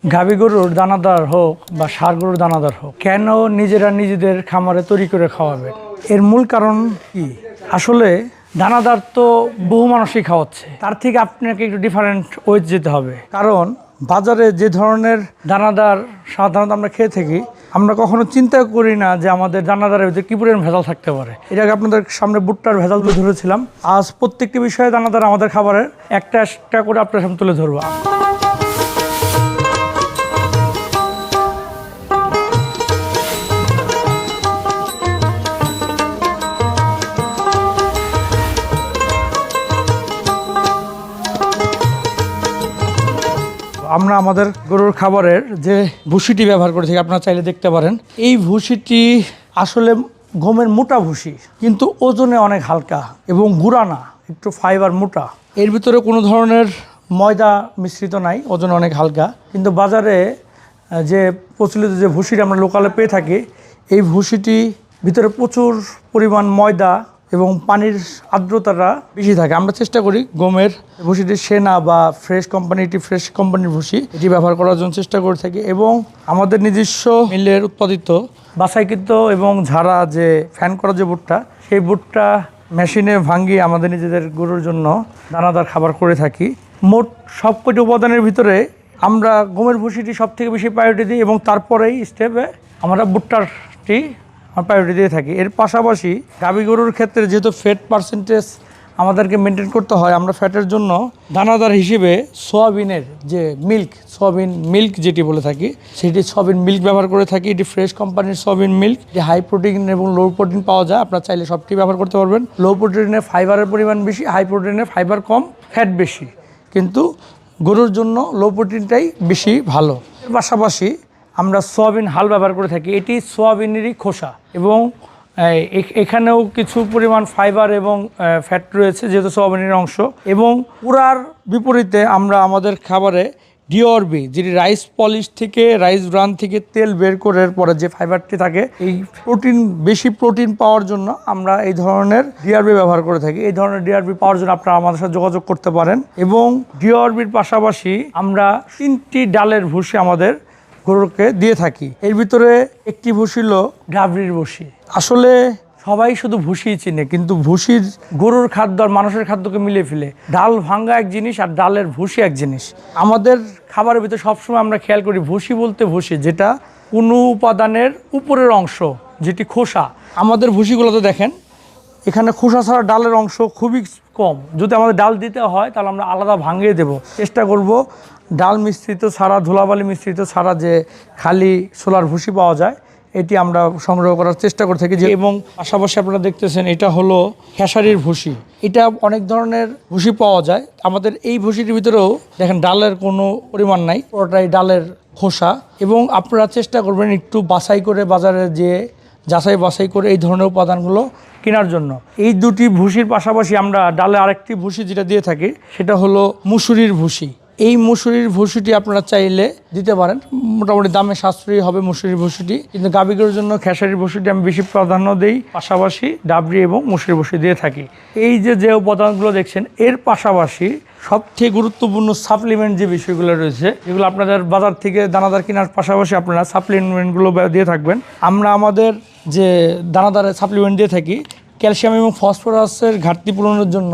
গাভী গরুর দানাদার হোক বা ষাঁড় গরুর দানাদার হোক, কেন নিজেরা নিজেদের খামারে তৈরি করে খাওয়াবেন? এর মূল কারণ কি? আসলে দানাদার তো বহু মানুষই খাওয়াচ্ছে, তার থেকে আপনাকে একটু ডিফারেন্ট ওয়েজ যেতে হবে। কারণ বাজারে যে ধরনের দানাদার সাধারণত আমরা খেয়ে থাকি, আমরা কখনো চিন্তা করি না যে আমাদের দানাদারের ভিতরে কী পরিমাণ ভেজাল থাকতে পারে। এটাকে আপনাদের সামনে ভুট্টার ভেজাল তুলে ধরেছিলাম। আজ প্রত্যেকটি বিষয়ে দানাদার আমাদের খাবারের একটা একটা করে আপনার সামনে তুলে ধরবো। আমরা আমাদের গরুর খাবারের যে ভুসিটি ব্যবহার করে থাকি, আপনারা চাইলে দেখতে পারেন। এই ভুসিটি আসলে গমের মোটা ভুসি, কিন্তু ওজনে অনেক হালকা এবং গুঁড়া না, একটু ফাইবার মোটা। এর ভিতরে কোনো ধরনের ময়দা মিশ্রিত নাই, ওজন অনেক হালকা। কিন্তু বাজারে যে প্রচলিত যে ভুসিটি আমরা লোকালে পেয়ে থাকি, এই ভুসিটি ভিতরে প্রচুর পরিমাণ ময়দা এবং পানির আর্দ্রতাটা বেশি থাকে। আমরা চেষ্টা করি গমের ভুসিটি সেনা বা ফ্রেশ কোম্পানির ভুসি এটি ব্যবহার করার জন্য চেষ্টা করে থাকি, এবং আমাদের নিজস্ব মিলের উৎপাদিত বাছাইকৃত এবং ঝাড়া যে ফ্যান করা যে ভুট্টা, সেই ভুট্টা মেশিনে ভাঙিয়ে আমাদের নিজেদের গরুর জন্য দানাদার খাবার করে থাকি। মোট সবকটি উপাদানের ভিতরে আমরা গমের ভুসিটি সব থেকে বেশি প্রায়োরিটি দিই, এবং তারপরেই স্টেপে আমরা ভুট্টারটি প্রায়োরিটি দিয়ে থাকি। এর পাশাপাশি গাভী গরুর ক্ষেত্রে যেহেতু ফ্যাট পার্সেন্টেজ আমাদেরকে মেনটেন করতে হয়, আমরা ফ্যাটের জন্য দানাদার হিসেবে সোয়াবিনের যে সোয়াবিন মিল্ক যেটি বলে থাকি, সেটি সোয়াবিন মিল্ক ব্যবহার করে থাকি। এটি ফ্রেশ কোম্পানির সোয়াবিন মিল্ক, যে হাই প্রোটিন এবং লো প্রোটিন পাওয়া যায়। আপনারা চাইলে সবটি ব্যবহার করতে পারবেন। লো প্রোটিনে ফাইবারের পরিমাণ বেশি, হাই প্রোটিনে ফাইবার কম, ফ্যাট বেশি, কিন্তু গরুর জন্য লো প্রোটিনটাই বেশি ভালো। এর পাশাপাশি আমরা সোয়াবিন হাল ব্যবহার করে থাকি। এটি সোয়াবিনেরই খোসা, এবং এখানেও কিছু পরিমাণ ফাইবার এবং ফ্যাট রয়েছে যেহেতু সোয়াবিনের অংশ। এবং পুরার বিপরীতে আমরা আমাদের খাবারে ডিওরবি, যেটি রাইস পলিশ থেকে, রাইস ব্রান থেকে তেল বের করার পরে যে ফাইবারটি থাকে, এই বেশি প্রোটিন পাওয়ার জন্য আমরা এই ধরনের ডিআরবি ব্যবহার করে থাকি। এই ধরনের ডিআরবি পাওয়ার জন্য আপনারা আমাদের সাথে যোগাযোগ করতে পারেন। এবং ডিআরবির পাশাপাশি আমরা 3টি ডালের ভুসি আমাদের গরুকে দিয়ে থাকি। এর ভিতরে একটি ভুসি হলো গাভীর ভুসি। আসলে সবাই শুধু ভুসিই চিনে, কিন্তু ভুসির গরুর খাদ্য আর মানুষের খাদ্যকে মিলিয়ে ফেলে। ডাল ভাঙ্গা এক জিনিস আর ডালের ভুসি এক জিনিস। আমাদের খাবারের ভিতরে সবসময় আমরা খেয়াল করি ভুসি বলতে ভুসি যেটা কোনো উপাদানের উপরের অংশ, যেটি খোসা। আমাদের ভুসিগুলোতে দেখেন, এখানে খোসা ছাড়া ডালের অংশ খুবই কম। যদি আমাদের ডাল দিতে হয় তাহলে আমরা আলাদা ভাঙিয়ে দেব। চেষ্টা করব ডাল মিশ্রিত ছাড়া, ধুলাবালি মিশ্রিত ছাড়া যে খালি ছোলার ভুসি পাওয়া যায়, এটি আমরা সংগ্রহ করার চেষ্টা করে থাকি। এবং পাশাপাশি আপনারা দেখতেছেন, এটা হলো খেসারির ভুসি। এটা অনেক ধরনের ভুসি পাওয়া যায়। আমাদের এই ভুসিটির ভিতরেও দেখেন ডালের কোনো পরিমাণ নাই, পুরোটাই ডালের খোসা। এবং আপনারা চেষ্টা করবেন একটু বাছাই করে, বাজারে যেয়ে যাচাই বাছাই করে এই ধরনের উপাদানগুলো কেনার জন্য। এই দুটি ভুসির পাশাপাশি আমরা ডালে আরেকটি ভুসি যেটা দিয়ে থাকি, সেটা হলো মুসুরির ভুসি। এই মুসুরির ভুসিটি আপনারা চাইলে দিতে পারেন, মোটামুটি দামে সাশ্রয়ী হবে মুসুরির ভুসিটি। কিন্তু গাভী গরুর জন্য খেসারির ভুসিটি আমি বেশি প্রাধান্য দিই, পাশাপাশি ডাবরি এবং মুসুরির ভুসি দিয়ে থাকি। এই যে উপাদানগুলো দেখছেন, এর পাশাপাশি সবচেয়ে গুরুত্বপূর্ণ সাপ্লিমেন্ট যে বিষয়গুলো রয়েছে, যেগুলো আপনাদের বাজার থেকে দানাদার কেনার পাশাপাশি আপনারা সাপ্লিমেন্টগুলো দিয়ে থাকবেন। আমরা আমাদের যে দানাদারের সাপ্লিমেন্ট দিয়ে থাকি, ক্যালসিয়াম এবং ফসফরাসের ঘাটতি পূরণের জন্য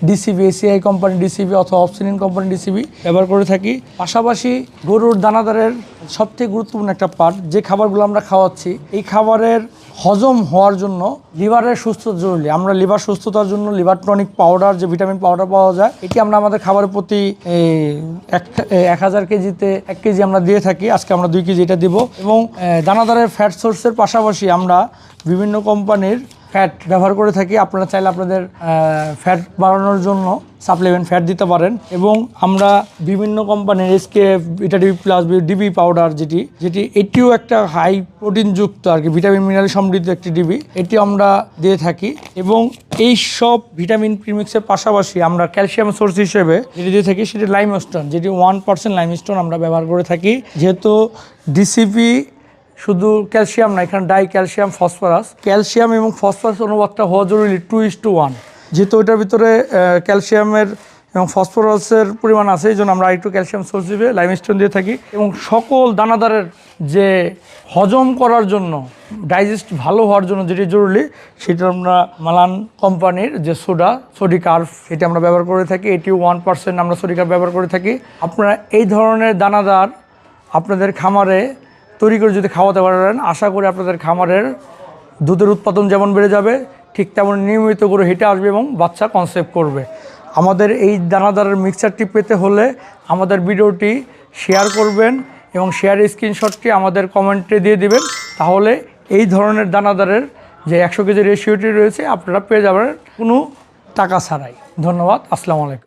ডিসিবি, এসিআই কোম্পানি ডিসিবি অথবা অপসিনিন কোম্পানি ডিসিবি ব্যবহার করে থাকি। পাশাপাশি গরুর দানাদারের সবথেকে গুরুত্বপূর্ণ একটা পার্ট, যে খাবারগুলো আমরা খাওয়াচ্ছি, এই খাবারের হজম হওয়ার জন্য লিভারের সুস্থতা জরুরি। আমরা লিভার সুস্থতার জন্য লিভার টনিক পাউডার, যে ভিটামিন পাউডার পাওয়া যায়, এটি আমরা আমাদের খাবারের প্রতি 1000 কেজিতে 1 কেজি আমরা দিয়ে থাকি। আজকে আমরা 2 কেজি এটা দিব। এবং দানাদারের ফ্যাট সোর্সের পাশাপাশি আমরা বিভিন্ন কোম্পানির ফ্যাট ব্যবহার করে থাকি। আপনারা চাইলে আপনাদের ফ্যাট বাড়ানোর জন্য সাপ্লিমেন্ট ফ্যাট দিতে পারেন। এবং আমরা বিভিন্ন কোম্পানির এসকেএফ, ভিটাডিবি প্লাস, ডিবি পাউডার, যেটি এটিও একটা হাই প্রোটিনযুক্ত আর কি, ভিটামিন মিনারেল সমৃদ্ধ একটি ডিবি, এটি আমরা দিয়ে থাকি। এবং এই সব ভিটামিন প্রিমিক্সের পাশাপাশি আমরা ক্যালসিয়াম সোর্স হিসেবে যেটি দিয়ে থাকি, সেটি লাইমস্টোন, যেটি 1% লাইমস্টোন আমরা ব্যবহার করে থাকি। যেহেতু ডিসিপি শুধু ক্যালসিয়াম না, এখানে ডাই ক্যালসিয়াম ফসফরাস, ক্যালসিয়াম এবং ফসফরাস অনুপাতটা হওয়া জরুরি 2:1। যেহেতু ওইটার ভিতরে ক্যালসিয়ামের এবং ফসফরাসের পরিমাণ আছে, এই জন্য আমরা একটু ক্যালসিয়াম সোর্স দিবে লাইমস্টোন দিয়ে থাকি। এবং সকল দানাদারের যে হজম করার জন্য, ডাইজেস্ট ভালো হওয়ার জন্য যেটি জরুরি, সেটা আমরা মালান কোম্পানির যে সোডিকার্ভ, এটি আমরা ব্যবহার করে থাকি। 81% আমরা সোডিকার্ভ ব্যবহার করে থাকি। আপনারা এই ধরনের দানাদার আপনাদের খামারে তৈরি করে যদি খাওয়াতে পারেন, আশা করি আপনাদের খামারের দুধের উৎপাদন যেমন বেড়ে যাবে, ঠিক তেমন নিয়মিত করে হেঁটে আসবে এবং বাচ্চা কনসেপ্ট করবে। আমাদের এই দানাদারের মিক্সচারটি পেতে হলে আমাদের ভিডিওটি শেয়ার করবেন এবং শেয়ারের স্ক্রিনশটটি আমাদের কমেন্টে দিয়ে দিবেন। তাহলে এই ধরনের দানাদারের যে 100 কেজি রেশিওটি রয়েছে আপনারা পেয়ে যাবেন কোনো টাকা ছাড়াই। ধন্যবাদ। আসসালামু আলাইকুম।